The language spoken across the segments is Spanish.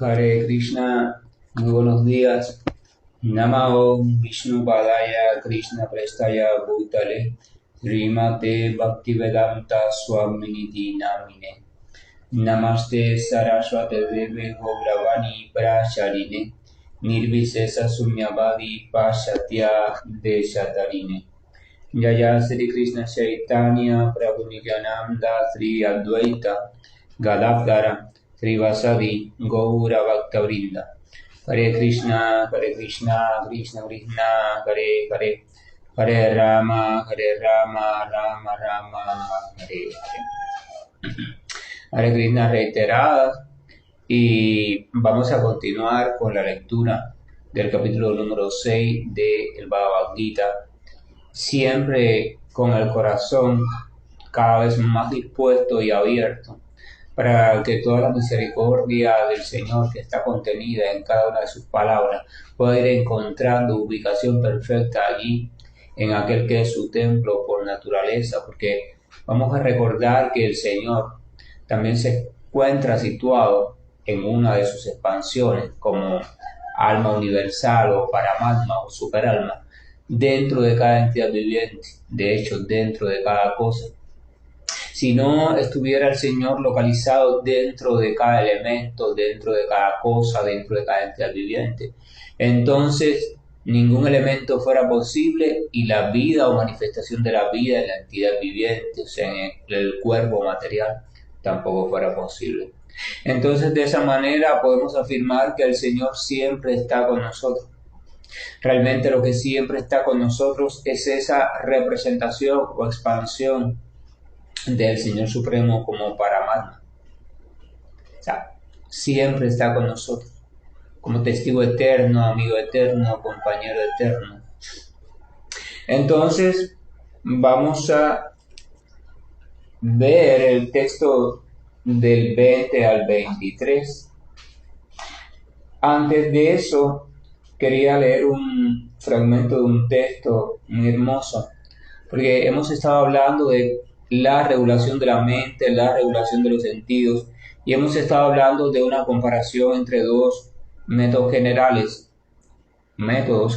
Hare Krishna, muy buenos días. Namo Vishnu Padaya Krishna Prestaya Bhutale Srimate Bhaktivedanta Swaminiti Namine Namaste Saraswate Deve Gauravani Pracharine Nirvisesa Sunyavadi Pashatya Deshatarine Jaya Sri Krishna Chaitanya Prabhu Nityananda Sri Advaita Gadadhara Srivasadi Gaura Bhaktavrinda Hare Krishna, Krishna Krishna, Hare Hare, Hare Rama, Rama Rama, Hare Hare. Hare Krishna reiteradas y vamos a continuar con la lectura del capítulo número 6 del Bhagavad Gita, siempre con el corazón cada vez más dispuesto y abierto para que toda la misericordia del Señor que está contenida en cada una de sus palabras pueda ir encontrando ubicación perfecta allí, en aquel que es su templo por naturaleza, porque vamos a recordar que el Señor también se encuentra situado en una de sus expansiones como alma universal o paramatma o superalma, dentro de cada entidad viviente, de hecho dentro de cada cosa. Si no estuviera el Señor localizado dentro de cada elemento, dentro de cada cosa, dentro de cada entidad viviente, entonces ningún elemento fuera posible y la vida o manifestación de la vida en la entidad viviente, o sea, en el cuerpo material, tampoco fuera posible. Entonces, de esa manera podemos afirmar que el Señor siempre está con nosotros. Realmente lo que siempre está con nosotros es esa representación o expansión del Señor Supremo como Paramatma. O sea, siempre está con nosotros, como testigo eterno, amigo eterno, compañero eterno. Entonces, vamos a ver el texto del 20 al 23. Antes de eso, quería leer un fragmento de un texto muy hermoso, porque hemos estado hablando de la regulación de la mente, la regulación de los sentidos, y hemos estado hablando de una comparación entre dos métodos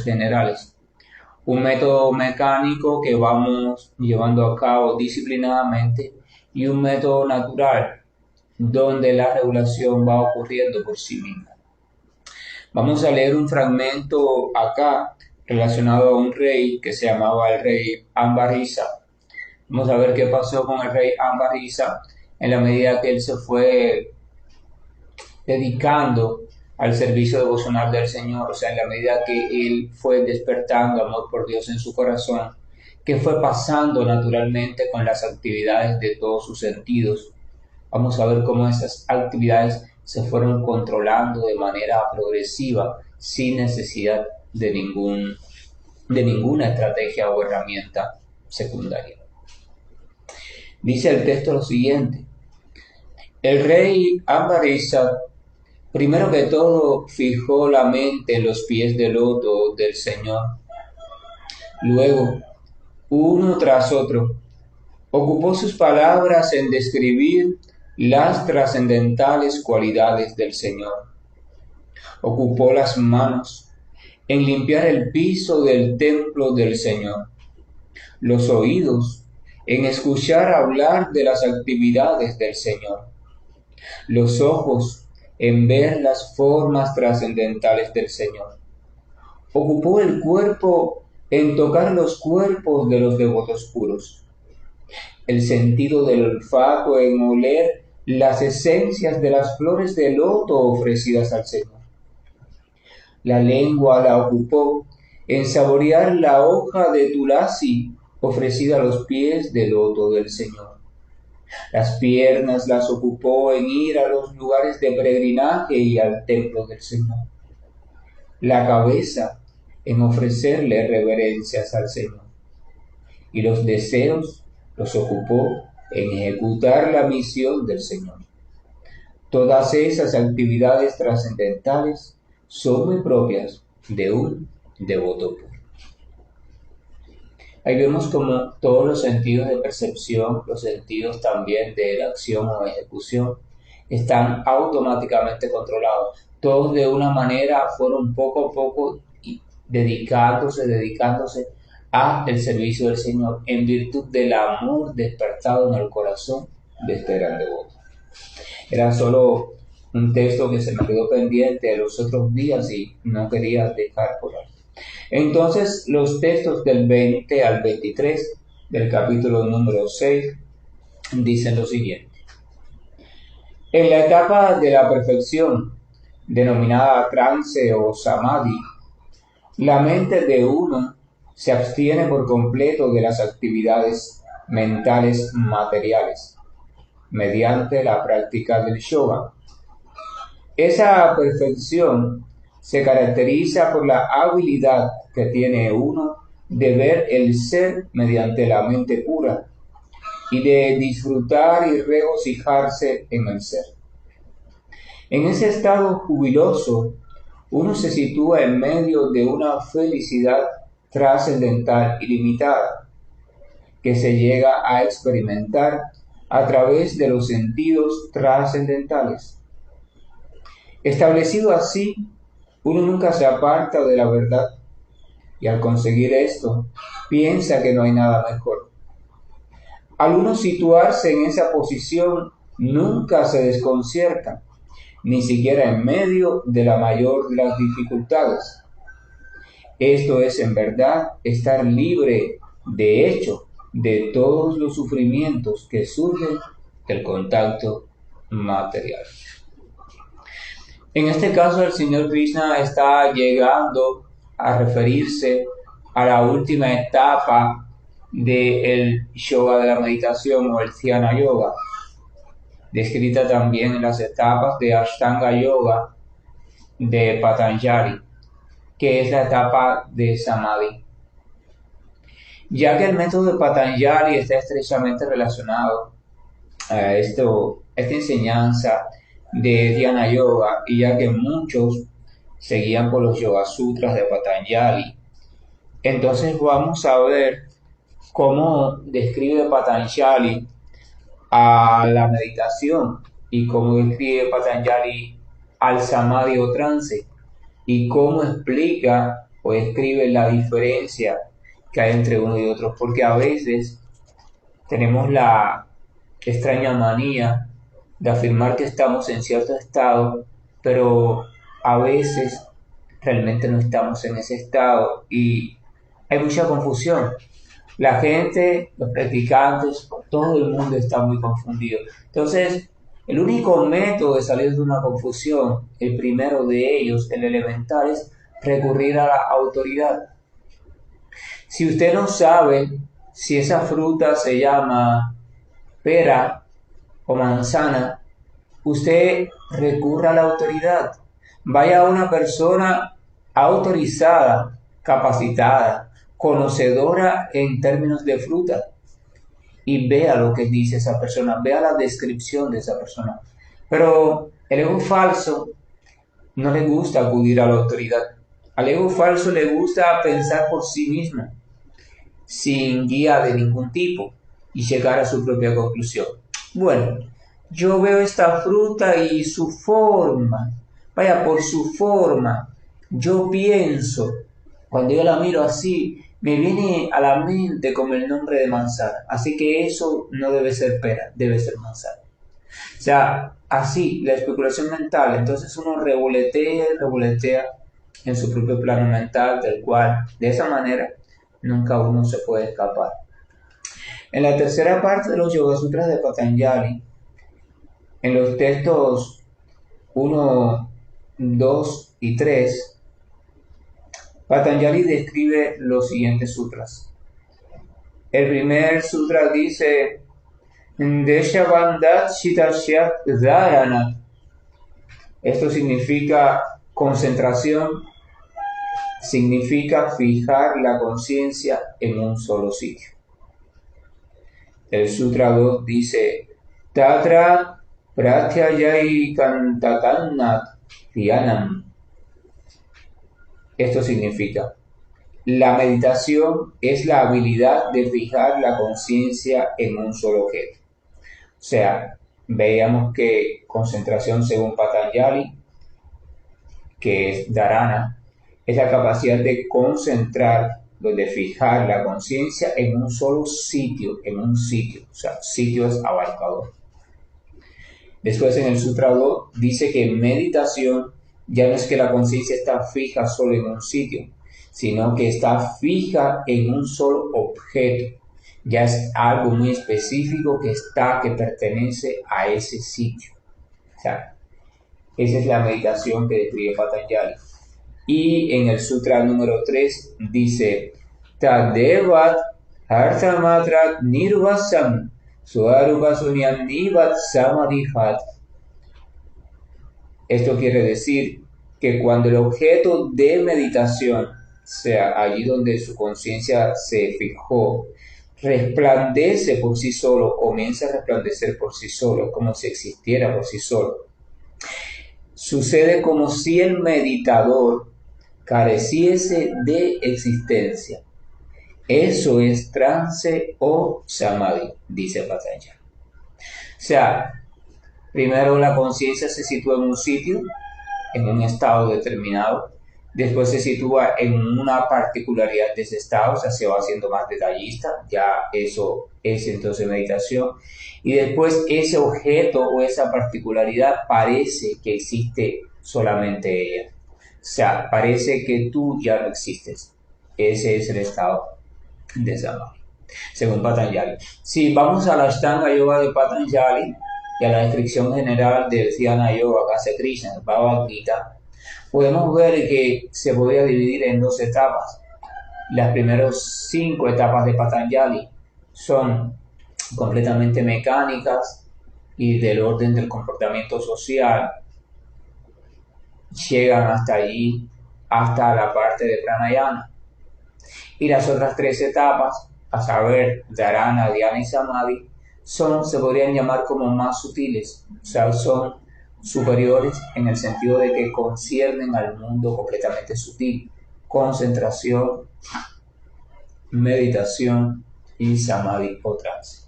generales. Un método mecánico que vamos llevando a cabo disciplinadamente y un método natural donde la regulación va ocurriendo por sí misma. Vamos a leer un fragmento acá relacionado a un rey que se llamaba el rey Ambarisa. Vamos a ver qué pasó con el rey Ambarisa en la medida que él se fue dedicando al servicio devocional del Señor, o sea, en la medida que él fue despertando amor por Dios en su corazón, que fue pasando naturalmente con las actividades de todos sus sentidos. Vamos a ver cómo esas actividades se fueron controlando de manera progresiva, sin necesidad de ninguna estrategia o herramienta secundaria. Dice el texto lo siguiente: el rey Ambarisa, primero que todo, fijó la mente en los pies de loto del Señor. Luego, uno tras otro, ocupó sus palabras en describir las trascendentales cualidades del Señor. Ocupó las manos en limpiar el piso del templo del Señor, los oídos en escuchar hablar de las actividades del Señor, los ojos en ver las formas trascendentales del Señor. Ocupó el cuerpo en tocar los cuerpos de los devotos puros, el sentido del olfato en oler las esencias de las flores de loto ofrecidas al Señor. La lengua la ocupó en saborear la hoja de tulasi ofrecida a los pies del loto del Señor. Las piernas las ocupó en ir a los lugares de peregrinaje y al templo del Señor. La cabeza en ofrecerle reverencias al Señor. Y los deseos los ocupó en ejecutar la misión del Señor. Todas esas actividades trascendentales son muy propias de un devoto puro. Ahí vemos como todos los sentidos de percepción, los sentidos también de la acción o ejecución, están automáticamente controlados. Todos de una manera fueron poco a poco dedicándose a el servicio del Señor en virtud del amor despertado en el corazón de este gran devoto. Era solo un texto que se me quedó pendiente de los otros días y no quería dejar por ahí. Entonces, los textos del 20 al 23 del capítulo número 6 dicen lo siguiente. En la etapa de la perfección, denominada trance o samadhi, la mente de uno se abstiene por completo de las actividades mentales materiales, mediante la práctica del yoga. Esa perfección se caracteriza por la habilidad que tiene uno de ver el ser mediante la mente pura y de disfrutar y regocijarse en el ser. En ese estado jubiloso, uno se sitúa en medio de una felicidad trascendental ilimitada, que se llega a experimentar a través de los sentidos trascendentales. Establecido así, uno nunca se aparta de la verdad y al conseguir esto, piensa que no hay nada mejor. Al uno situarse en esa posición, nunca se desconcierta, ni siquiera en medio de la mayor de las dificultades. Esto es en verdad estar libre, de hecho, de todos los sufrimientos que surgen del contacto material. En este caso, el Señor Krishna está llegando a referirse a la última etapa del yoga de la meditación o el Dhyana Yoga, descrita también en las etapas de Ashtanga Yoga de Patanjali, que es la etapa de Samadhi. Ya que el método de Patanjali está estrechamente relacionado a esta enseñanza de Dhyana Yoga, y ya que muchos seguían por los Yoga Sutras de Patanjali, entonces vamos a ver cómo describe Patanjali a la meditación y cómo describe Patanjali al Samadhi o trance y cómo explica o describe la diferencia que hay entre uno y otro, porque a veces tenemos la extraña manía de afirmar que estamos en cierto estado, pero a veces realmente no estamos en ese estado y hay mucha confusión. La gente, los practicantes, todo el mundo está muy confundido. Entonces, el único método de salir de una confusión, el primero de ellos, el elemental, es recurrir a la autoridad. Si usted no sabe si esa fruta se llama pera o manzana, usted recurra a la autoridad. Vaya a una persona autorizada, capacitada, conocedora en términos de fruta y vea lo que dice esa persona, vea la descripción de esa persona. Pero el ego falso no le gusta acudir a la autoridad. Al ego falso le gusta pensar por sí mismo, sin guía de ningún tipo, y llegar a su propia conclusión. Bueno, yo veo esta fruta y su forma, vaya, por su forma, yo pienso, cuando yo la miro así, me viene a la mente como el nombre de manzana, así que eso no debe ser pera, debe ser manzana. O sea, así, la especulación mental, entonces uno revoletea en su propio plano mental, del cual, de esa manera, nunca uno se puede escapar. En la tercera parte de los Yoga Sutras de Patanjali, en los textos 1, 2 y 3, Patanjali describe los siguientes sutras. El primer sutra dice Deshavandat Shitashyat Dharanat. Esto significa concentración, significa fijar la conciencia en un solo sitio. El sutra 2 dice Tatra Pratyayai Kantakannat Dhyanam. Esto significa la meditación es la habilidad de fijar la conciencia en un solo objeto. O sea, veíamos que concentración según Patanjali, que es dharana, es la capacidad de concentrar, de fijar la conciencia en un solo sitio, o sea, sitio es abarcador. Después en el Sutra 2 dice que en meditación ya no es que la conciencia está fija solo en un sitio, sino que está fija en un solo objeto. Ya es algo muy específico que pertenece a ese sitio. O sea, esa es la meditación que describe Patanjali. Y en el Sutra número 3 dice, Tadevat Arthamatrat Nirvasam Swarupa Sunyam Nivat Samadhihat. Esto quiere decir que cuando el objeto de meditación, sea allí donde su conciencia se fijó, resplandece por sí solo, comienza a resplandecer por sí solo, como si existiera por sí solo. Sucede como si el meditador careciese de existencia. Eso es trance o samadhi, dice Patanjali. O sea, primero la conciencia se sitúa en un sitio, en un estado determinado, después se sitúa en una particularidad de ese estado, o sea, se va haciendo más detallista, ya eso es entonces meditación, y después ese objeto o esa particularidad parece que existe solamente ella, o sea, parece que tú ya no existes. Ese es el estado de samadhi, según Patanjali. Si vamos a la Ashtanga Yoga de Patanjali y a la descripción general del Dhyana Yoga que hace Krishna, el Bhagavad Gita, podemos ver que se podría dividir en 2 etapas. Las primeras 5 etapas de Patanjali son completamente mecánicas y del orden del comportamiento social. Llegan hasta allí, hasta la parte de pranayama. Y las otras 3 etapas, a saber, dharana, dhyana y samadhi, se podrían llamar como más sutiles, o sea, son superiores en el sentido de que conciernen al mundo completamente sutil: concentración, meditación y samadhi o trance.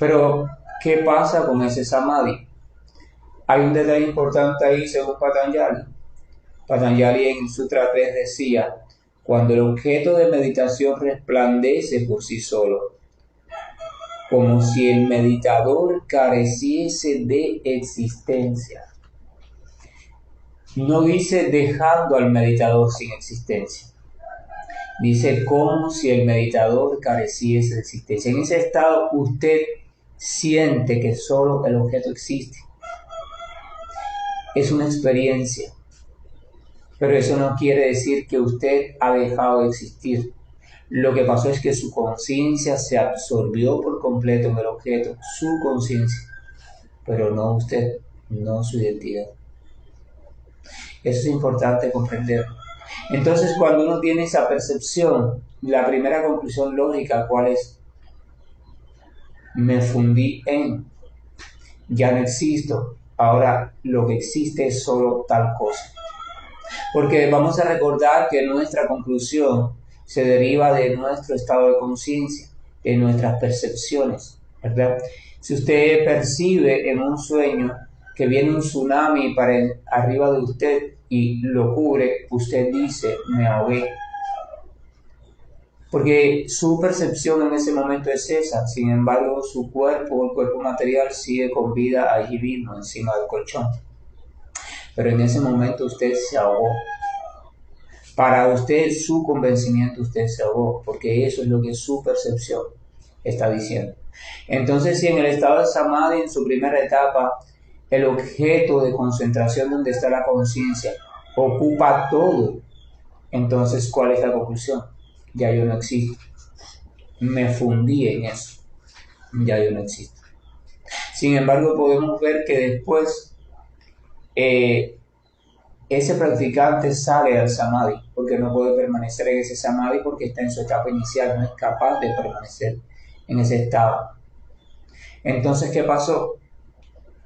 Pero, ¿qué pasa con ese samadhi? Hay un detalle importante ahí según Patanjali. Patanjali en el Sutra 3 decía, cuando el objeto de meditación resplandece por sí solo, como si el meditador careciese de existencia. No dice dejando al meditador sin existencia. Dice como si el meditador careciese de existencia. En ese estado usted siente que solo el objeto existe. Es una experiencia. Pero eso no quiere decir que usted ha dejado de existir. Lo que pasó es que su conciencia se absorbió por completo en el objeto, su conciencia, pero no usted, no su identidad. Eso es importante comprender. Entonces, cuando uno tiene esa percepción, la primera conclusión lógica, ¿cuál es? Me fundí en, ya no existo, ahora lo que existe es solo tal cosa. Porque vamos a recordar que nuestra conclusión se deriva de nuestro estado de conciencia, de nuestras percepciones, ¿verdad? Si usted percibe en un sueño que viene un tsunami para arriba de usted y lo cubre, usted dice, me ahogué. Porque su percepción en ese momento es esa. Sin embargo, su cuerpo, el cuerpo material, sigue con vida allí mismo, encima del colchón. Pero en ese momento usted se ahogó. Para usted, su convencimiento, usted se ahogó, porque eso es lo que su percepción está diciendo. Entonces, si en el estado de samadhi, en su primera etapa, el objeto de concentración donde está la conciencia ocupa todo, entonces, ¿cuál es la conclusión? Ya yo no existo. Me fundí en eso. Ya yo no existo. Sin embargo, podemos ver que después ese practicante sale al samadhi, porque no puede permanecer en ese samadhi porque está en su etapa inicial, no es capaz de permanecer en ese estado. Entonces, ¿qué pasó?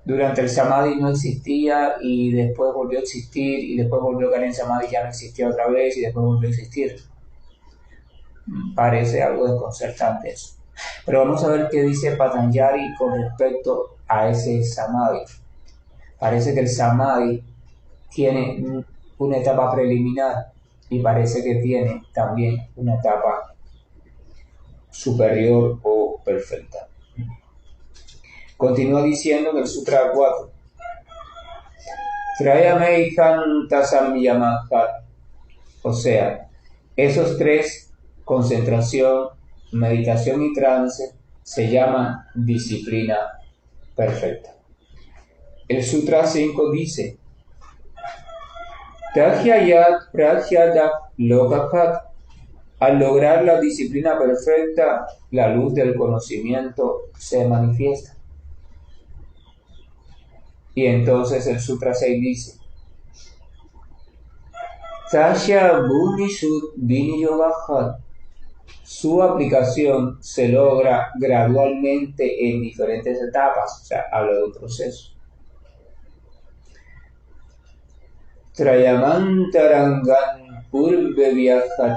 Durante el samadhi no existía y después volvió a existir y después volvió a caer en samadhi y ya no existía otra vez y después volvió a existir. Parece algo desconcertante eso. Pero vamos a ver qué dice Patanjali con respecto a ese samadhi. Parece que el samadhi tiene una etapa preliminar y parece que tiene también una etapa superior o perfecta. Continúa diciendo en el Sutra 4, Trayamekanta Samyamaha, o sea, esos tres, concentración, meditación y trance, se llaman disciplina perfecta. El Sutra 5 dice, Tahyayat Prajyadak Lokakat, al lograr la disciplina perfecta, la luz del conocimiento se manifiesta. Y entonces el Sutra 6 dice, Tasya Bhunisud Viniyogahat, su aplicación se logra gradualmente en diferentes etapas, o sea, habla de un proceso. Trayamantarangan Purvevyajat,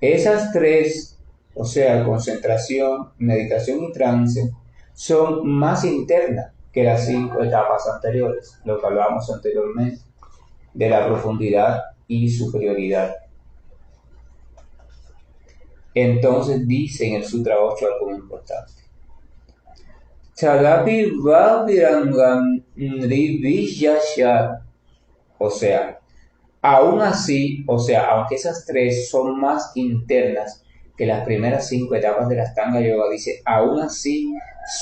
esas tres, o sea, concentración, meditación y trance, son más internas que las 5 etapas anteriores, lo que hablábamos anteriormente, de la profundidad y superioridad. Entonces dice en el Sutra 8 algo muy importante. Chadapi Vavirangam Nrivishyashat, o sea, aún así, o sea, aunque esas tres son más internas que las primeras 5 etapas de la Ashtanga Yoga, dice, aún así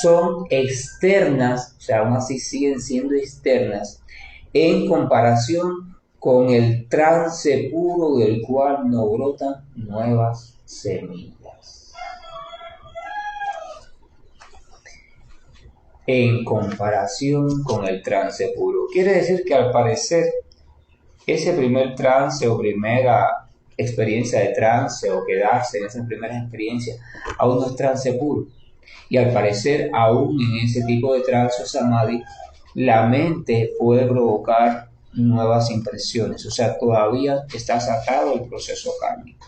son externas, o sea, aún así siguen siendo externas en comparación con el trance puro del cual no brotan nuevas semillas. En comparación con el trance puro. Quiere decir que al parecer ese primer trance o primera experiencia de trance o quedarse en esas primeras experiencias aún no es trance puro. Y al parecer aún en ese tipo de trance o samadhi la mente puede provocar nuevas impresiones, o sea, todavía está sacado el proceso kármico.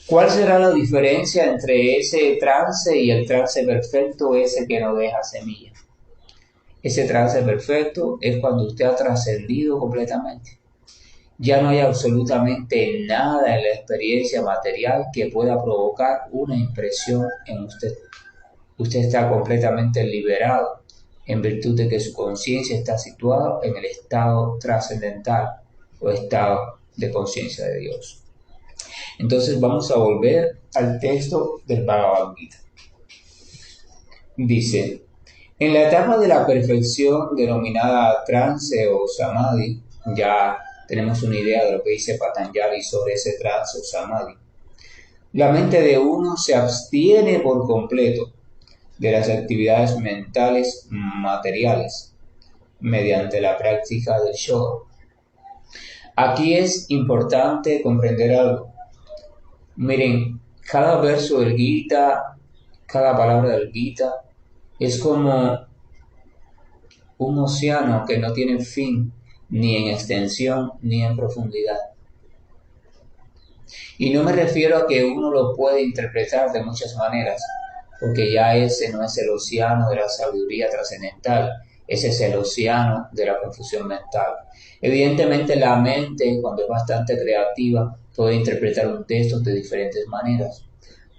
¿Cuál será la diferencia entre ese trance y el trance perfecto, ese que no deja semilla? Ese trance perfecto es cuando usted ha trascendido completamente. Ya no hay absolutamente nada en la experiencia material que pueda provocar una impresión en usted. Usted está completamente liberado en virtud de que su conciencia está situada en el estado trascendental o estado de conciencia de Dios. Entonces vamos a volver al texto del Bhagavad Gita. Dice, en la etapa de la perfección denominada trance o samadhi, ya tenemos una idea de lo que dice Patanjali sobre ese trance o samadhi. La mente de uno se abstiene por completo de las actividades mentales materiales mediante la práctica del yoga. Aquí es importante comprender algo. Miren, cada verso del Gita, cada palabra del Gita es como un océano que no tiene fin ni en extensión ni en profundidad. Y no me refiero a que uno lo puede interpretar de muchas maneras, porque ya ese no es el océano de la sabiduría trascendental, ese es el océano de la confusión mental. Evidentemente la mente, cuando es bastante creativa, puede interpretar un texto de diferentes maneras.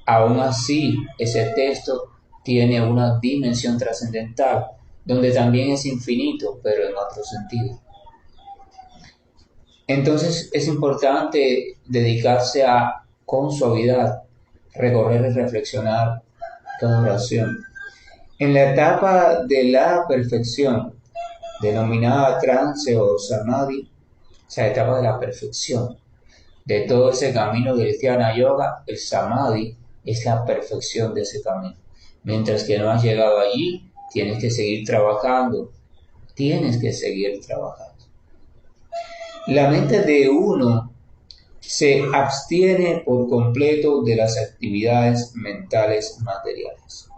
Aún así, ese texto tiene una dimensión trascendental, donde también es infinito, pero en otro sentido. Entonces es importante dedicarse a, con suavidad, recorrer y reflexionar cada oración. En la etapa de la perfección, denominada trance o samadhi, esa etapa de la perfección, de todo ese camino del Dhyana Yoga, el samadhi es la perfección de ese camino. Mientras que no has llegado allí, tienes que seguir trabajando, La mente de uno se abstiene por completo de las actividades mentales materiales.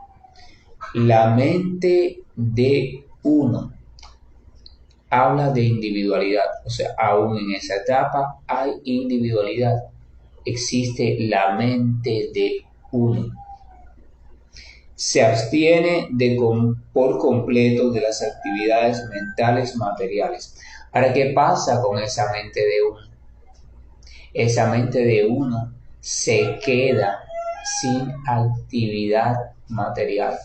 La mente de uno habla de individualidad, o sea, aún en esa etapa hay individualidad. Existe la mente de uno. se abstiene por completo de las actividades mentales materiales. Ahora, ¿qué pasa con esa mente de uno? Esa mente de uno se queda sin actividad material,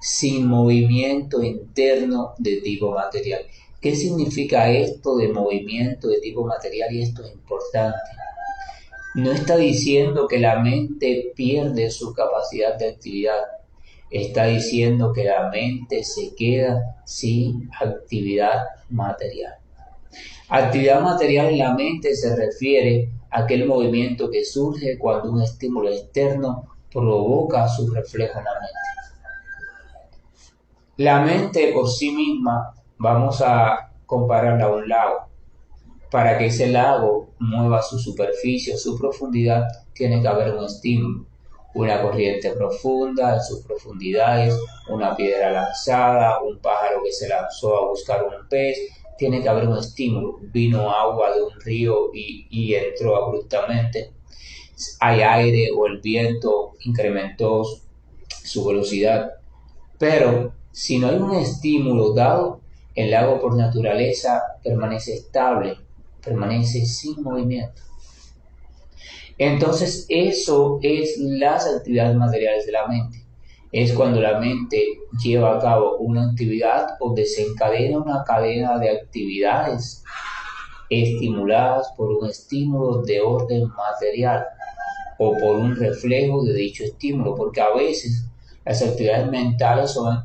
sin movimiento interno de tipo material. ¿Qué significa esto de movimiento de tipo material? Y esto es importante. No está diciendo que la mente pierde su capacidad de actividad. Está diciendo que la mente se queda sin actividad material. Actividad material en la mente se refiere a aquel movimiento que surge cuando un estímulo externo provoca su reflejo en la mente. La mente por sí misma, vamos a compararla a un lago. Para que ese lago mueva su superficie o su profundidad, tiene que haber un estímulo. Una corriente profunda en sus profundidades, una piedra lanzada, un pájaro que se lanzó a buscar un pez. Tiene que haber un estímulo. Vino agua de un río y entró abruptamente. Hay aire o el viento incrementó su velocidad. Pero si no hay un estímulo dado, el lago por naturaleza permanece estable, permanece sin movimiento. Entonces eso es las actividades materiales de la mente. Es cuando la mente lleva a cabo una actividad o desencadena una cadena de actividades estimuladas por un estímulo de orden material o por un reflejo de dicho estímulo, porque a veces las actividades mentales son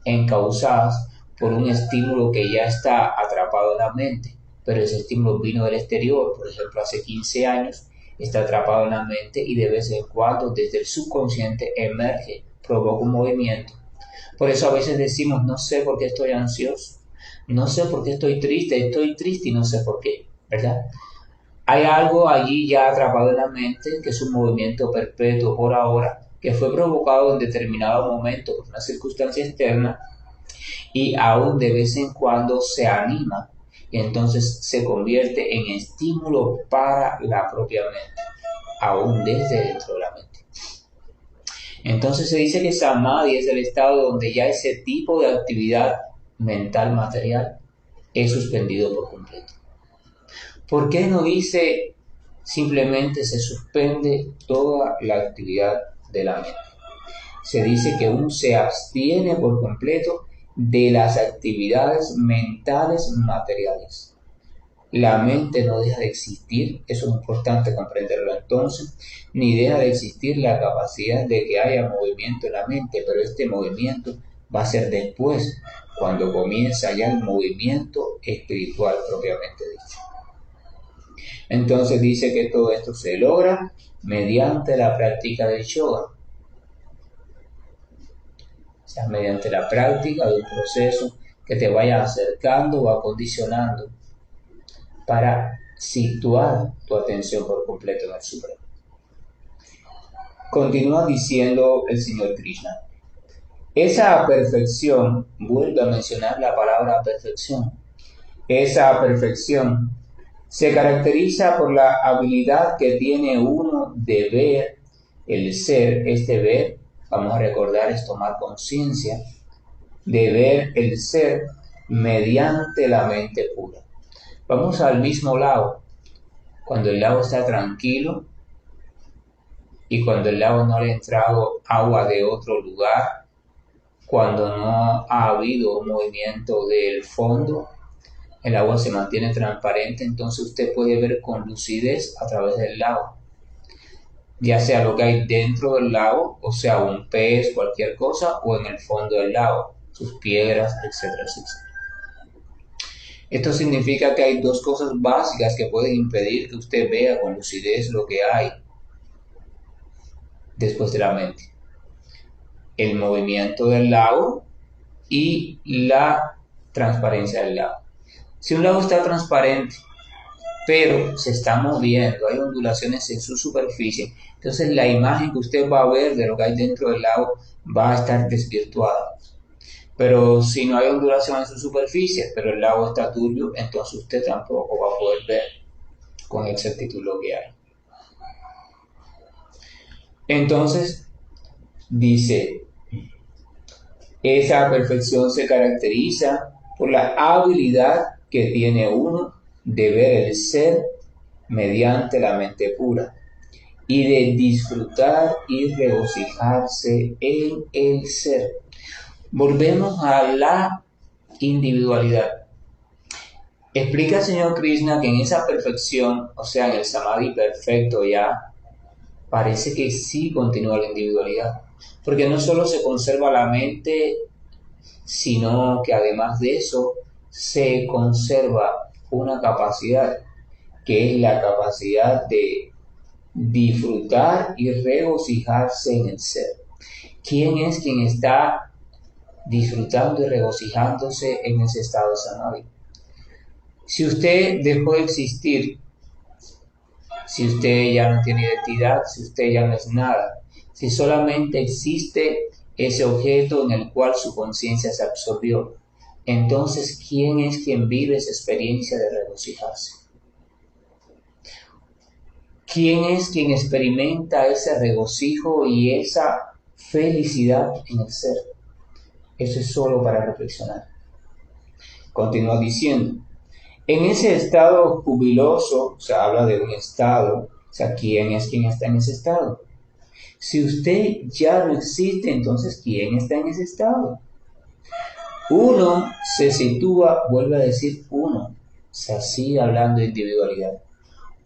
encausadas por un estímulo que ya está atrapado en la mente, pero ese estímulo vino del exterior, por ejemplo, hace 15 años, está atrapado en la mente y de vez en cuando desde el subconsciente emerge, provoca un movimiento. Por eso a veces decimos, no sé por qué estoy ansioso, no sé por qué estoy triste y no sé por qué, ¿verdad? Hay algo allí ya atrapado en la mente que es un movimiento perpetuo por ahora que fue provocado en determinado momento por una circunstancia externa y aún de vez en cuando se anima y entonces se convierte en estímulo para la propia mente, aún desde dentro de la mente. Entonces se dice que Samadhi es el estado donde ya ese tipo de actividad mental material es suspendido por completo. ¿Por qué no dice simplemente se suspende toda la actividad de la mente? Se dice que uno se abstiene por completo de las actividades mentales materiales. La mente no deja de existir, eso es importante comprenderlo entonces, ni deja de existir la capacidad de que haya movimiento en la mente, pero este movimiento va a ser después, cuando comienza ya el movimiento espiritual propiamente dicho. Entonces dice que todo esto se logra mediante la práctica del yoga. O sea, mediante la práctica de un proceso que te vaya acercando o acondicionando para situar tu atención por completo en el Supremo. Continúa diciendo el Señor Krishna. Esa perfección, vuelve a mencionar la palabra perfección. Esa perfección se caracteriza por la habilidad que tiene uno de ver el ser. Este ver, vamos a recordar, es tomar conciencia de ver el ser mediante la mente pura. Vamos al mismo lago. Cuando el lago está tranquilo y cuando el lago no le ha entrado agua de otro lugar, cuando no ha habido un movimiento del fondo, el agua se mantiene transparente, entonces usted puede ver con lucidez a través del lago, ya sea lo que hay dentro del lago, o sea, un pez, cualquier cosa, o en el fondo del lago, sus piedras, etcétera, etcétera. Esto significa que hay dos cosas básicas que pueden impedir que usted vea con lucidez lo que hay después de la mente: el movimiento del lago y la transparencia del lago. Si un lago está transparente, pero se está moviendo, hay ondulaciones en su superficie, entonces la imagen que usted va a ver de lo que hay dentro del lago va a estar desvirtuada. Pero si no hay ondulación en su superficie, pero el lago está turbio, entonces usted tampoco va a poder ver con exactitud lo que hay. Entonces, Dice, esa perfección se caracteriza por la habilidad que tiene uno de ver el ser mediante la mente pura y de disfrutar y regocijarse en el ser. Volvemos a la individualidad. Explica el Señor Krishna que en esa perfección, o sea, en el samadhi perfecto ya, parece que sí continúa la individualidad. Porque no solo se conserva la mente, sino que además de eso se conserva una capacidad, que es la capacidad de disfrutar y regocijarse en el ser. ¿Quién es quien está disfrutando y regocijándose en ese estado de samadhi? Si usted dejó de existir, si usted ya no tiene identidad, si usted ya no es nada, si solamente existe ese objeto en el cual su conciencia se absorbió, entonces, ¿quién es quien vive esa experiencia de regocijarse? ¿Quién es quien experimenta ese regocijo y esa felicidad en el ser? Eso es solo para reflexionar. Continúa diciendo, en ese estado jubiloso, se habla de un estado, o sea, ¿quién es quien está en ese estado? Si usted ya no existe, entonces, ¿quién está en ese estado? Uno se sitúa, vuelve a decir uno, o sea, sigue hablando de individualidad.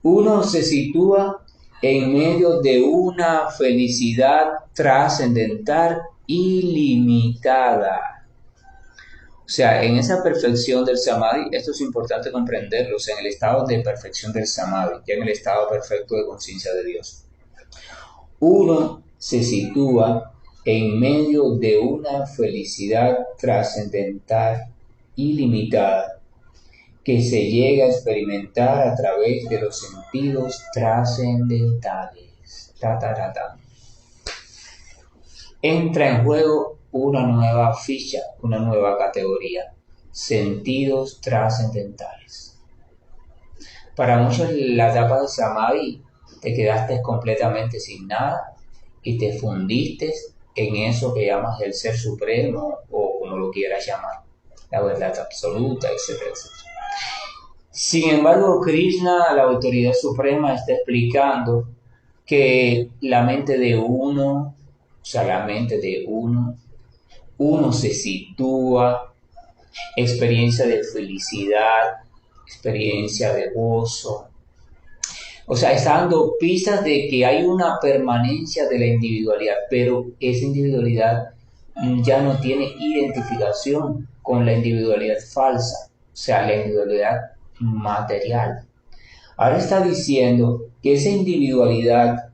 Uno se sitúa en medio de una felicidad trascendental ilimitada. O sea, en esa perfección del samadhi, esto es importante comprenderlo, o sea, en el estado de perfección del samadhi, ya en el estado perfecto de conciencia de Dios. Uno se sitúa en medio de una felicidad trascendental ilimitada que se llega a experimentar a través de los sentidos trascendentales. Entra en juego una nueva ficha, una nueva categoría, sentidos trascendentales. Para muchos la etapa de samadhi te quedaste completamente sin nada y te fundiste en eso que llamas el ser supremo o como lo quieras llamar, la verdad absoluta, etcétera, etcétera. Sin embargo, Krishna, la autoridad suprema, está explicando que la mente de uno, o sea, la mente de uno se sitúa, experiencia de felicidad, experiencia de gozo. O sea, está dando pistas de que hay una permanencia de la individualidad, pero esa individualidad ya no tiene identificación con la individualidad falsa, o sea, la individualidad material. Ahora está diciendo que esa individualidad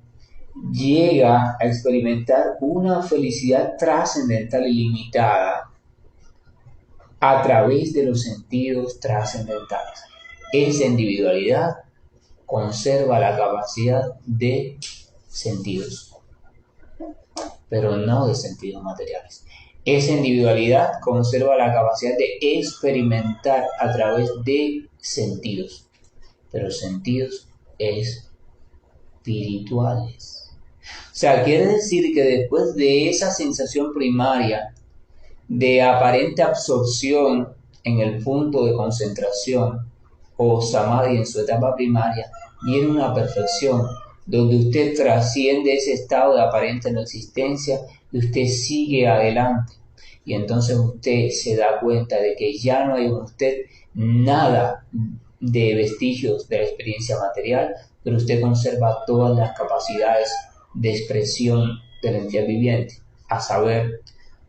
llega a experimentar una felicidad trascendental y limitada a través de los sentidos trascendentales. Esa individualidad conserva la capacidad de sentidos, pero no de sentidos materiales. Esa individualidad conserva la capacidad de experimentar a través de sentidos, pero sentidos espirituales. O sea, quiere decir que después de esa sensación primaria de aparente absorción en el punto de concentración o samadhi en su etapa primaria, viene una perfección donde usted trasciende ese estado de aparente no existencia y usted sigue adelante. Y entonces usted se da cuenta de que ya no hay en usted nada de vestigios de la experiencia material, pero usted conserva todas las capacidades de expresión de la entidad viviente, a saber,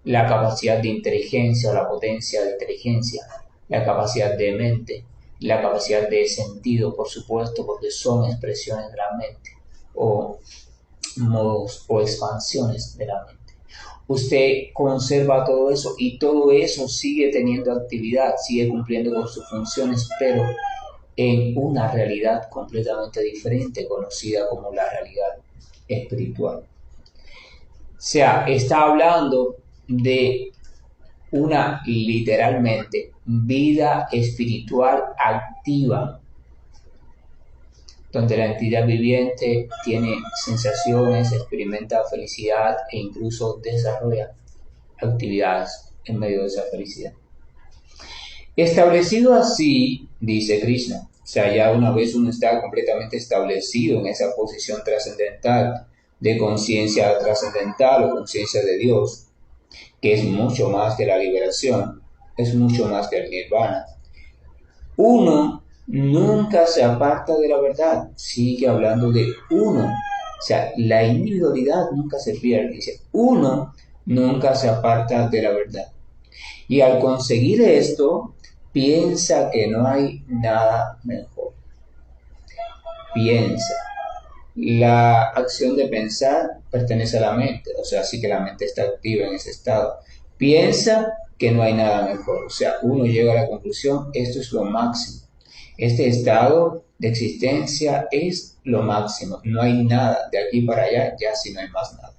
la capacidad de inteligencia o la potencia de inteligencia, la capacidad de mente, la capacidad de sentido, por supuesto, porque son expresiones de la mente o modos o expansiones de la mente. Usted conserva todo eso y todo eso sigue teniendo actividad, sigue cumpliendo con sus funciones, pero en una realidad completamente diferente, conocida como la realidad espiritual. O sea, está hablando de una, literalmente, vida espiritual activa. donde la entidad viviente tiene sensaciones, experimenta felicidad e incluso desarrolla actividades en medio de esa felicidad. Establecido así, dice Krishna, o sea, ya una vez uno está completamente establecido en esa posición trascendental, de conciencia trascendental o conciencia de Dios, que es mucho más que la liberación, es mucho más que el nirvana. Uno nunca se aparta de la verdad, sigue hablando de uno, o sea, la individualidad nunca se pierde, dice, uno nunca se aparta de la verdad. Y al conseguir esto, piensa que no hay nada mejor. Piensa. La acción de pensar pertenece a la mente, o sea, sí que la mente está activa en ese estado. Piensa que no hay nada mejor, o sea, uno llega a la conclusión, esto es lo máximo. Este estado de existencia es lo máximo, no hay nada, de aquí para allá ya sí no hay más nada.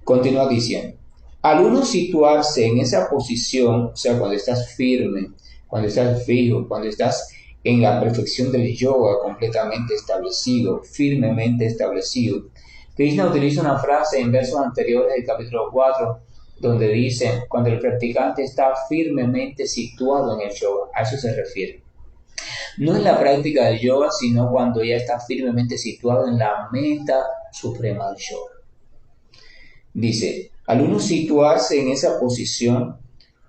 Continúa diciendo, al uno situarse en esa posición, o sea, cuando estás firme, cuando estás fijo, cuando estás en la perfección del yoga completamente establecido, firmemente establecido. Krishna utiliza una frase en versos anteriores del capítulo 4, donde dice, cuando el practicante está firmemente situado en el yoga, a eso se refiere. No en la práctica del yoga, sino cuando ya está firmemente situado en la meta suprema del yoga. Dice, al uno situarse en esa posición,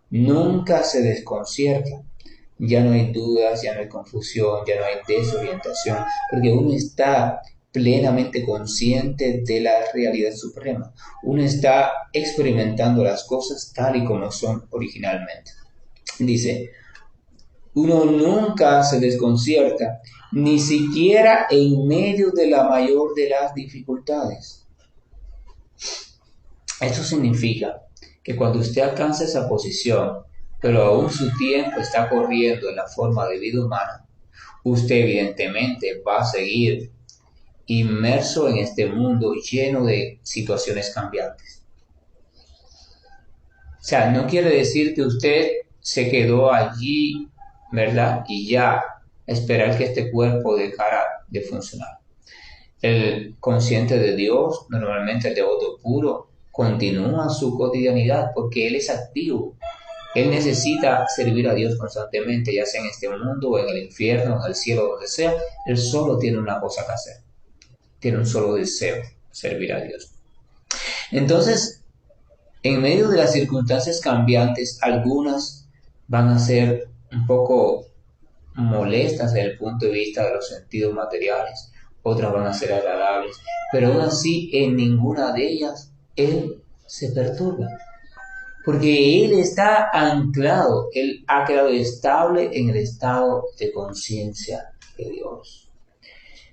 nunca se desconcierta. Ya no hay dudas, ya no hay confusión, ya no hay desorientación, porque uno está plenamente consciente de la realidad suprema. Uno está experimentando las cosas tal y como son originalmente. Dice, uno nunca se desconcierta, ni siquiera en medio de la mayor de las dificultades. Esto significa que cuando usted alcanza esa posición, pero aún su tiempo está corriendo en la forma de vida humana, usted evidentemente va a seguir inmerso en este mundo lleno de situaciones cambiantes. O sea, no quiere decir que usted se quedó allí, ¿verdad? Y ya esperar que este cuerpo dejara de funcionar. El consciente de Dios, normalmente el devoto puro, continúa su cotidianidad porque él es activo. Él necesita servir a Dios constantemente, ya sea en este mundo o en el infierno, en el cielo, donde sea. Él solo tiene una cosa que hacer. Tiene un solo deseo, servir a Dios. Entonces, en medio de las circunstancias cambiantes, algunas van a ser un poco molestas desde el punto de vista de los sentidos materiales, otras van a ser agradables, pero aún así en ninguna de ellas él se perturba, porque él está anclado, él ha quedado estable en el estado de conciencia de Dios.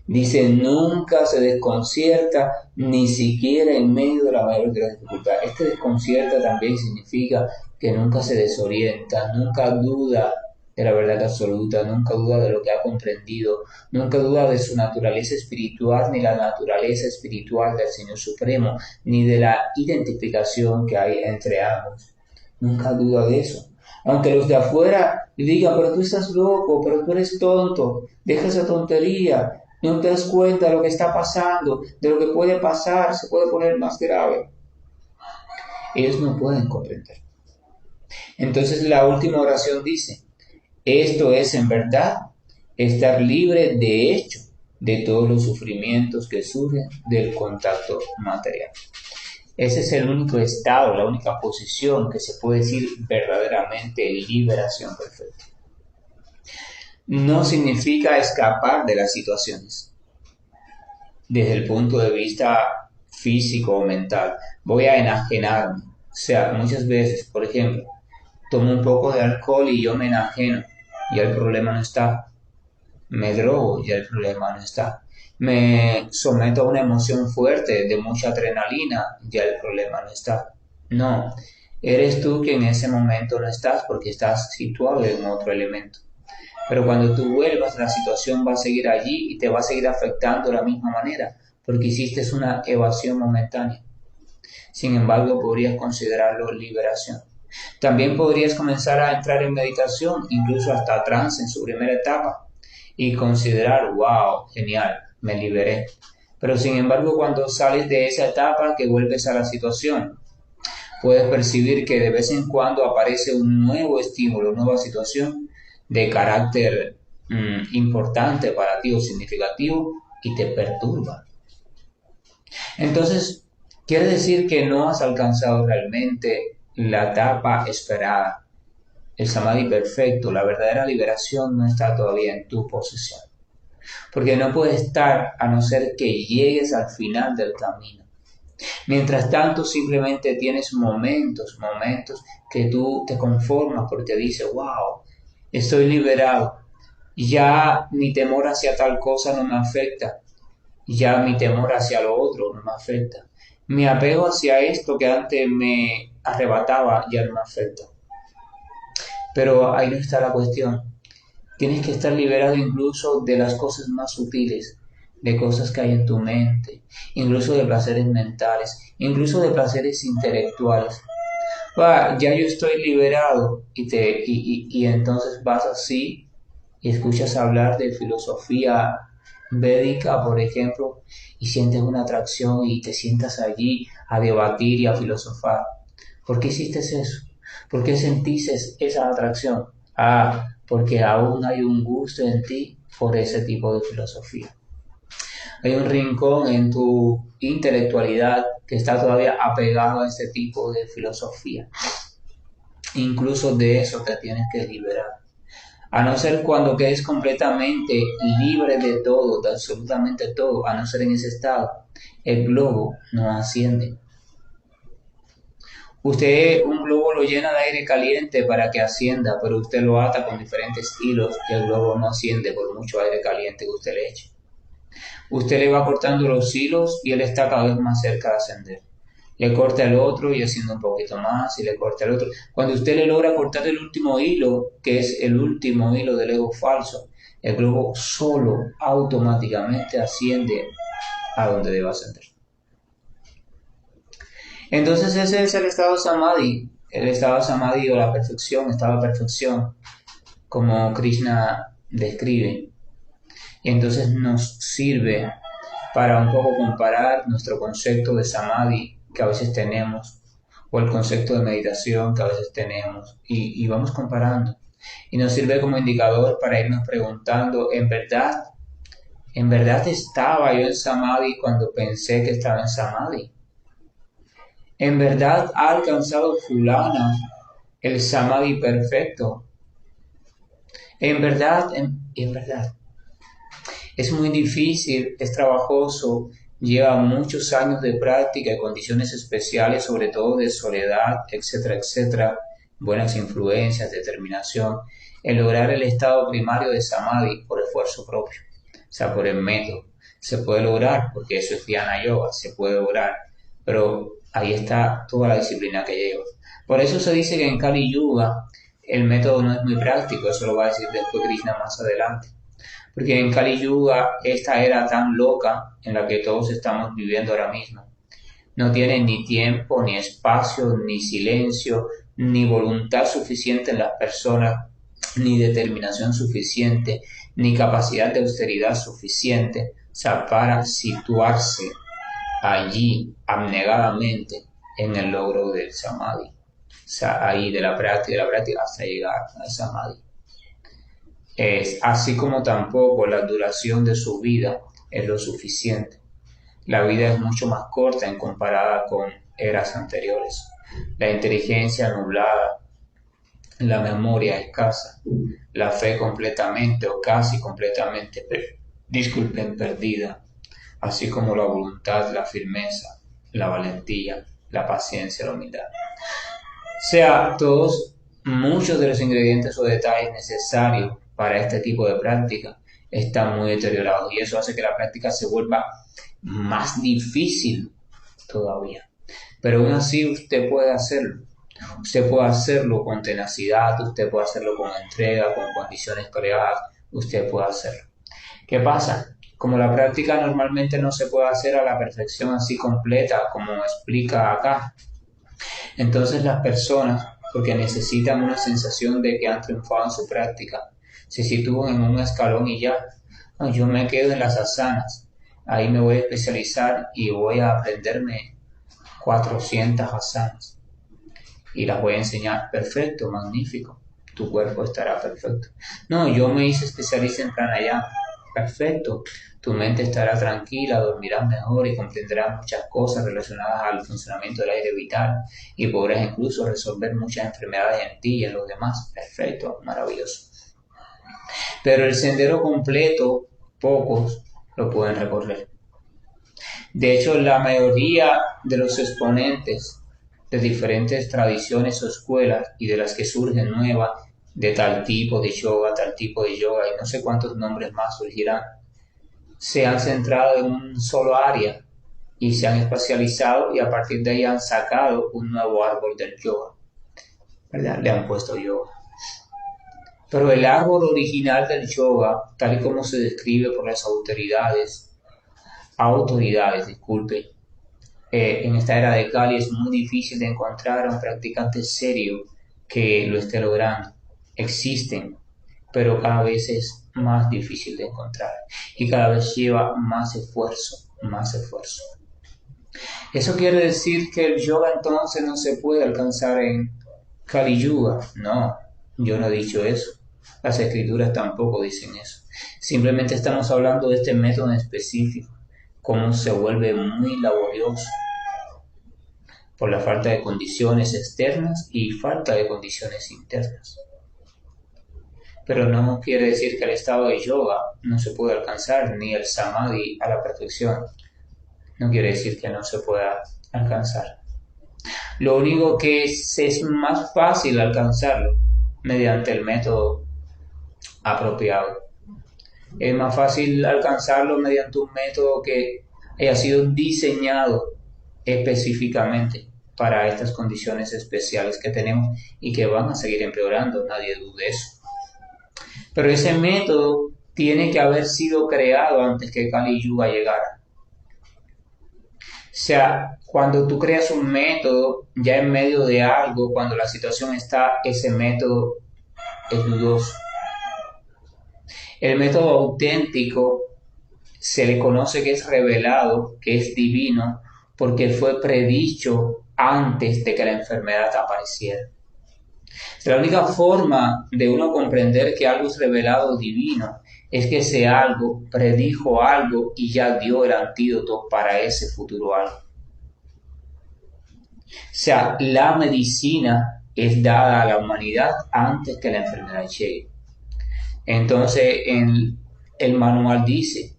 Dice, nunca se desconcierta, ni siquiera en medio de la mayor de las dificultades. Este desconcierta también significa que nunca se desorienta, nunca duda de la verdad absoluta, nunca duda de lo que ha comprendido, nunca duda de su naturaleza espiritual, ni la naturaleza espiritual del Señor Supremo, ni de la identificación que hay entre ambos. Nunca duda de eso. Aunque los de afuera digan, pero tú estás loco, pero tú eres tonto, deja esa tontería, no te das cuenta de lo que está pasando, de lo que puede pasar, se puede poner más grave. Ellos no pueden comprender. Entonces la última oración dice, esto es en verdad estar libre de hecho de todos los sufrimientos que surgen del contacto material. Ese es el único estado, la única posición que se puede decir verdaderamente liberación perfecta. No significa escapar de las situaciones desde el punto de vista físico o mental. Voy a enajenarme. O sea, muchas veces, por ejemplo, tomo un poco de alcohol y yo me enajeno. Ya el problema no está. Me drogo, ya el problema no está. Me someto a una emoción fuerte de mucha adrenalina, ya el problema no está. No, eres tú que en ese momento no estás porque estás situado en otro elemento. Pero cuando tú vuelvas, la situación va a seguir allí y te va a seguir afectando de la misma manera, porque hiciste una evasión momentánea. Sin embargo, podrías considerarlo liberación. También podrías comenzar a entrar en meditación, incluso hasta trance en su primera etapa. y considerar, wow, genial, me liberé. Pero sin embargo, cuando sales de esa etapa que vuelves a la situación, puedes percibir que de vez en cuando aparece un nuevo estímulo, una nueva situación de carácter importante para ti o significativo y te perturba. Entonces, quiere decir que no has alcanzado realmente la etapa esperada, el samadhi perfecto, la verdadera liberación no está todavía en tu posesión. Porque no puede estar a no ser que llegues al final del camino. Mientras tanto, simplemente tienes momentos que tú te conformas porque dices, wow, estoy liberado. Ya mi temor hacia tal cosa no me afecta. Ya mi temor hacia lo otro no me afecta. Mi apego hacia esto que antes me arrebataba ya no me afecta. Pero ahí no está la cuestión. Tienes que estar liberado incluso de las cosas más sutiles, de cosas que hay en tu mente, incluso de placeres mentales, incluso de placeres intelectuales. Ya yo estoy liberado y entonces vas así y escuchas hablar de filosofía védica, por ejemplo, y sientes una atracción y te sientas allí a debatir y a filosofar. ¿Por qué hiciste eso? ¿Por qué sentiste esa atracción? Porque aún hay un gusto en ti por ese tipo de filosofía. Hay un rincón en tu intelectualidad que está todavía apegado a este tipo de filosofía. Incluso de eso te tienes que liberar. A no ser cuando quedes completamente libre de todo, de absolutamente todo, a no ser en ese estado, el globo no asciende. Usted un globo lo llena de aire caliente para que ascienda, pero usted lo ata con diferentes hilos y el globo no asciende por mucho aire caliente que usted le eche. Usted le va cortando los hilos y él está cada vez más cerca de ascender. Le corta el otro y haciendo un poquito más y le corta el otro. Cuando usted le logra cortar el último hilo, que es el último hilo del ego falso, el globo solo automáticamente asciende a donde debe ascender. Entonces ese es el estado samadhi o la perfección, estado de perfección, como Krishna describe. Y entonces nos sirve para un poco comparar nuestro concepto de samadhi que a veces tenemos, o el concepto de meditación que a veces tenemos, y vamos comparando. Y nos sirve como indicador para irnos preguntando, ¿en verdad estaba yo en samadhi cuando pensé que estaba en samadhi? ¿En verdad ha alcanzado fulana el samadhi perfecto? En verdad, es muy difícil, es trabajoso, lleva muchos años de práctica y condiciones especiales, sobre todo de soledad, etcétera, etcétera, buenas influencias, determinación, el lograr el estado primario de samadhi por esfuerzo propio, o sea, por el método. Se puede lograr, porque eso es Dhyana Yoga, se puede lograr, pero ahí está toda la disciplina que lleva. Por eso se dice que en Kali Yuga el método no es muy práctico, eso lo va a decir después Krishna más adelante. Porque en Kali Yuga, esta era tan loca en la que todos estamos viviendo ahora mismo, no tiene ni tiempo, ni espacio, ni silencio, ni voluntad suficiente en las personas, ni determinación suficiente, ni capacidad de austeridad suficiente, o sea, para situarse allí abnegadamente en el logro del samadhi. O sea, ahí de la práctica hasta llegar al samadhi. Es así como tampoco la duración de su vida es lo suficiente. La vida es mucho más corta en comparada con eras anteriores. La inteligencia nublada, la memoria escasa, la fe completamente o casi completamente, perdida, así como la voluntad, la firmeza, la valentía, la paciencia, la humildad. O sea, muchos de los ingredientes o detalles necesarios para este tipo de práctica están muy deteriorados y eso hace que la práctica se vuelva más difícil todavía. Pero aún así usted puede hacerlo. Usted puede hacerlo con tenacidad, usted puede hacerlo con entrega, con condiciones creadas, usted puede hacerlo. ¿Qué pasa? Como la práctica normalmente no se puede hacer a la perfección así completa como explica acá, entonces las personas, porque necesitan una sensación de que han triunfado en su práctica, se sitúan en un escalón y ya. No, yo me quedo en las asanas. Ahí me voy a especializar y voy a aprenderme 400 asanas. Y las voy a enseñar. Perfecto, magnífico. Tu cuerpo estará perfecto. No, yo me hice especialista en pranayama. Perfecto. Tu mente estará tranquila, dormirás mejor y comprenderás muchas cosas relacionadas al funcionamiento del aire vital y podrás incluso resolver muchas enfermedades en ti y en los demás. Perfecto, maravilloso. Pero el sendero completo, pocos lo pueden recorrer. De hecho, la mayoría de los exponentes de diferentes tradiciones o escuelas y de las que surgen nuevas de tal tipo de yoga y no sé cuántos nombres más surgirán, se han centrado en un solo área y se han especializado y a partir de ahí han sacado un nuevo árbol del yoga, ¿verdad? Le han puesto yoga. Pero el árbol original del yoga, tal y como se describe por las autoridades, disculpe, en esta era de Kali es muy difícil de encontrar a un practicante serio que lo esté logrando. Existen, pero cada vez es más difícil de encontrar y cada vez lleva más esfuerzo, más esfuerzo. ¿Eso quiere decir que el yoga entonces no se puede alcanzar en Kali Yuga? No, yo no he dicho eso. Las escrituras tampoco dicen eso. Simplemente estamos hablando de este método en específico, cómo se vuelve muy laborioso por la falta de condiciones externas y falta de condiciones internas. Pero no quiere decir que el estado de yoga no se pueda alcanzar, ni el samadhi a la perfección. No quiere decir que no se pueda alcanzar. Lo único que es más fácil alcanzarlo mediante el método apropiado. Es más fácil alcanzarlo mediante un método que haya sido diseñado específicamente para estas condiciones especiales que tenemos y que van a seguir empeorando, nadie dude eso. Pero ese método tiene que haber sido creado antes que Kali Yuga llegara. O sea, cuando tú creas un método ya en medio de algo, cuando la situación está, ese método es dudoso. El método auténtico se le conoce que es revelado, que es divino, porque fue predicho antes de que la enfermedad apareciera. La única forma de uno comprender que algo es revelado divino es que ese algo predijo algo y ya dio el antídoto para ese futuro algo. O sea, la medicina es dada a la humanidad antes que la enfermedad llegue. Entonces, el manual dice,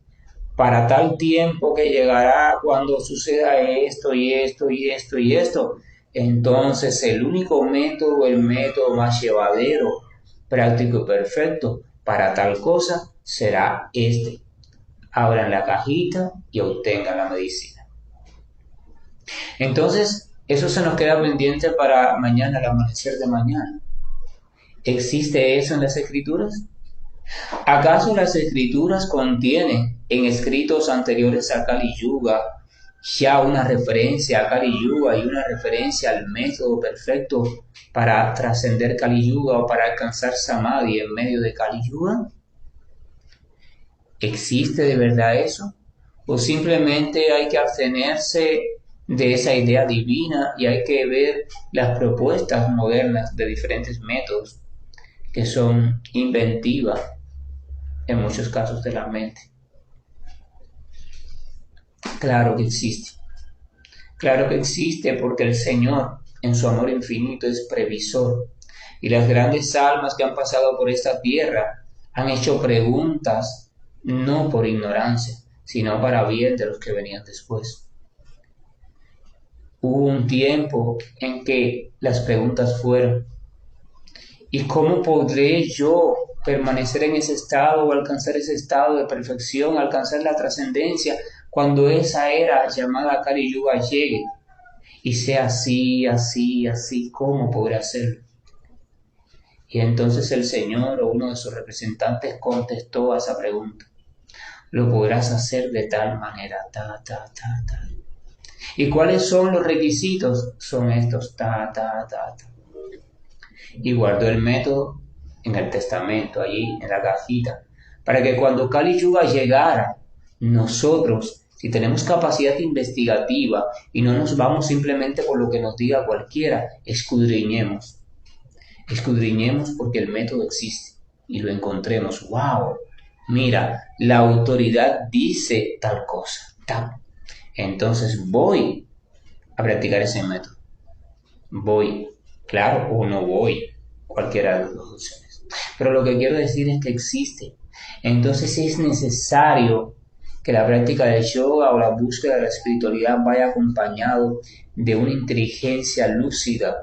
para tal tiempo que llegará cuando suceda esto y esto y esto y esto, entonces el único método, el método más llevadero, práctico y perfecto para tal cosa será este. Abran la cajita y obtengan la medicina. Entonces, eso se nos queda pendiente para mañana, al amanecer de mañana. ¿Existe eso en las escrituras? ¿Acaso las escrituras contienen en escritos anteriores a Kali Yuga ya una referencia a Kali Yuga y una referencia al método perfecto para trascender Kali Yuga o para alcanzar Samadhi en medio de Kali Yuga? ¿Existe de verdad eso? ¿O simplemente hay que abstenerse de esa idea divina y hay que ver las propuestas modernas de diferentes métodos que son inventivas en muchos casos de la mente? Claro que existe. Claro que existe porque el Señor, en su amor infinito, es previsor. Y las grandes almas que han pasado por esta tierra han hecho preguntas no por ignorancia, sino para bien de los que venían después. Hubo un tiempo en que las preguntas fueron: ¿y cómo podré yo permanecer en ese estado o alcanzar ese estado de perfección, alcanzar la trascendencia cuando esa era llamada Kali Yuga llegue? Y sea así, así, así, ¿cómo podré hacerlo? Y entonces el Señor o uno de sus representantes contestó a esa pregunta: lo podrás hacer de tal manera, ta, ta, ta, ta. ¿Y cuáles son los requisitos? Son estos, ta, ta, ta, ta. Y guardó el método en el testamento, allí en la cajita, para que cuando Kali Yuga llegara, nosotros, si tenemos capacidad investigativa y no nos vamos simplemente por lo que nos diga cualquiera, escudriñemos. Escudriñemos porque el método existe y lo encontremos. ¡Wow! Mira, la autoridad dice tal cosa. Tal. Entonces voy a practicar ese método. Voy, claro, o no voy, cualquiera de las dos opciones. Pero lo que quiero decir es que existe. Entonces es necesario que la práctica del yoga o la búsqueda de la espiritualidad vaya acompañado de una inteligencia lúcida.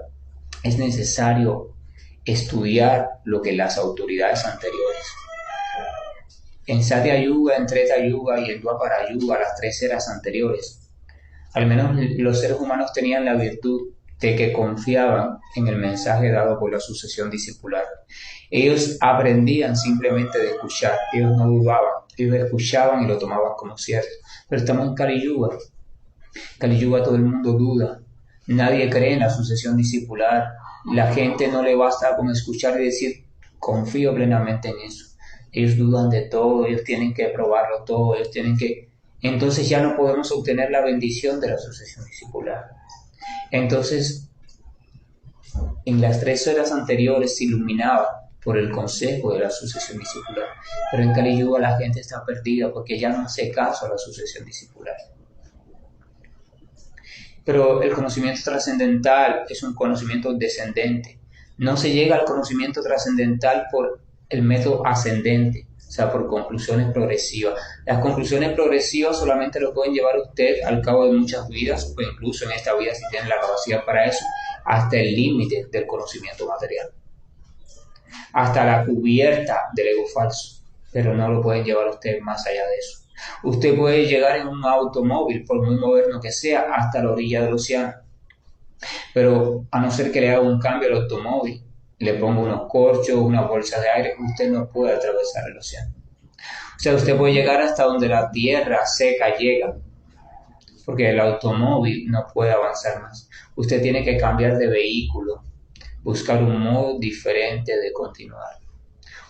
Es necesario estudiar lo que las autoridades anteriores. En Satya Yuga, en Treta Yuga y en Dwapara Yuga, las 3 eras anteriores, al menos los seres humanos tenían la virtud de que confiaban en el mensaje dado por la sucesión discipular. Ellos aprendían simplemente de escuchar, ellos no dudaban, ellos escuchaban y lo tomaban como cierto. Pero estamos en Kali Yuga. Kali Yuga todo el mundo duda, nadie cree en la sucesión discipular, la gente no le basta con escuchar y decir, confío plenamente en eso. Ellos dudan de todo, ellos tienen que probarlo todo, ellos tienen que... Entonces ya no podemos obtener la bendición de la sucesión discipular. Entonces, en las 3 eras anteriores se iluminaba por el consejo de la sucesión discipular, pero en Kali Yuga la gente está perdida porque ya no hace caso a la sucesión discipular. Pero el conocimiento trascendental es un conocimiento descendente. No se llega al conocimiento trascendental por el método ascendente, o sea, por conclusiones progresivas. Las conclusiones progresivas solamente lo pueden llevar usted al cabo de muchas vidas, o incluso en esta vida si tiene la capacidad para eso, hasta el límite del conocimiento material, hasta la cubierta del ego falso, pero no lo pueden llevar usted más allá de eso. Usted puede llegar en un automóvil, por muy moderno que sea, hasta la orilla del océano, pero a no ser que le haga un cambio al automóvil, le ponga unos corchos, una bolsa de aire, usted no puede atravesar el océano. O sea, usted puede llegar hasta donde la tierra seca llega, porque el automóvil no puede avanzar más. Usted tiene que cambiar de vehículo, buscar un modo diferente de continuar.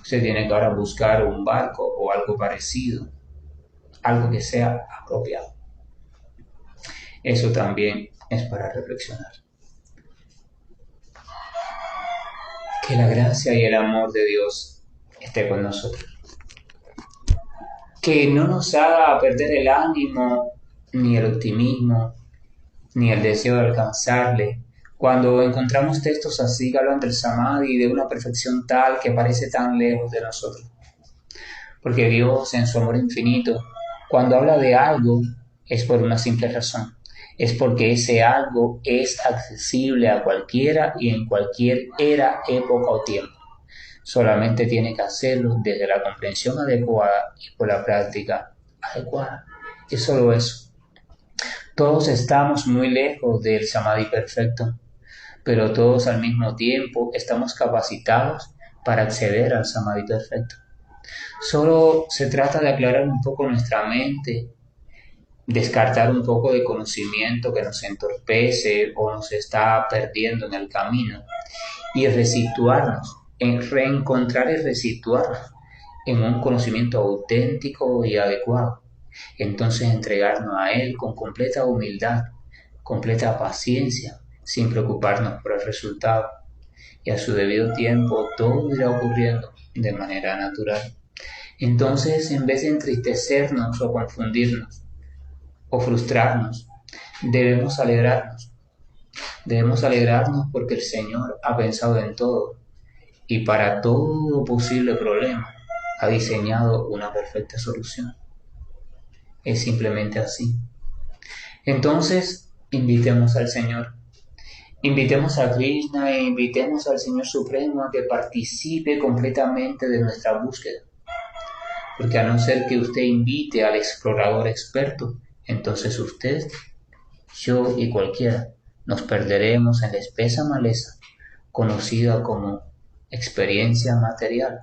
Usted tiene que ahora buscar un barco o algo parecido, algo que sea apropiado. Eso también es para reflexionar. Que la gracia y el amor de Dios esté con nosotros. Que no nos haga perder el ánimo, ni el optimismo, ni el deseo de alcanzarle. Cuando encontramos textos así que hablan del samadhi, de una perfección tal que parece tan lejos de nosotros. Porque Dios, en su amor infinito, cuando habla de algo, es por una simple razón. Es porque ese algo es accesible a cualquiera y en cualquier era, época o tiempo. Solamente tiene que hacerlo desde la comprensión adecuada y por la práctica adecuada. Es solo eso. Todos estamos muy lejos del samadhi perfecto, pero todos al mismo tiempo estamos capacitados para acceder al samadhi perfecto. Solo se trata de aclarar un poco nuestra mente, descartar un poco de conocimiento que nos entorpece o nos está perdiendo en el camino y resituarnos, reencontrar y resituarnos en un conocimiento auténtico y adecuado. Entonces entregarnos a Él con completa humildad, completa paciencia, sin preocuparnos por el resultado. Y a su debido tiempo todo irá ocurriendo de manera natural. Entonces, en vez de entristecernos o confundirnos o frustrarnos, debemos alegrarnos. Debemos alegrarnos porque el Señor ha pensado en todo y para todo posible problema ha diseñado una perfecta solución. Es simplemente así. Entonces, invitemos al Señor. Invitemos a Krishna e invitemos al Señor Supremo a que participe completamente de nuestra búsqueda. Porque a no ser que usted invite al explorador experto, entonces usted, yo y cualquiera nos perderemos en la espesa maleza conocida como experiencia material,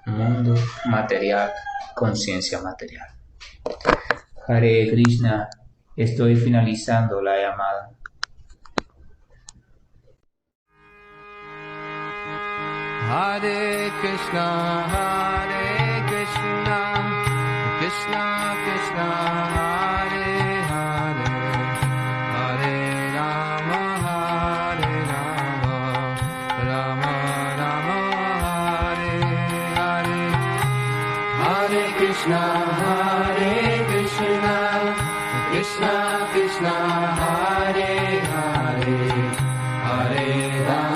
mundo material, conciencia material. Hare Krishna, estoy finalizando la llamada. Hare Krishna, Krishna Krishna, Hare Hare, Hare Rama, Rama Rama, Hare Hare. Hare Krishna, Krishna Krishna, Hare Hare, Hare Rama.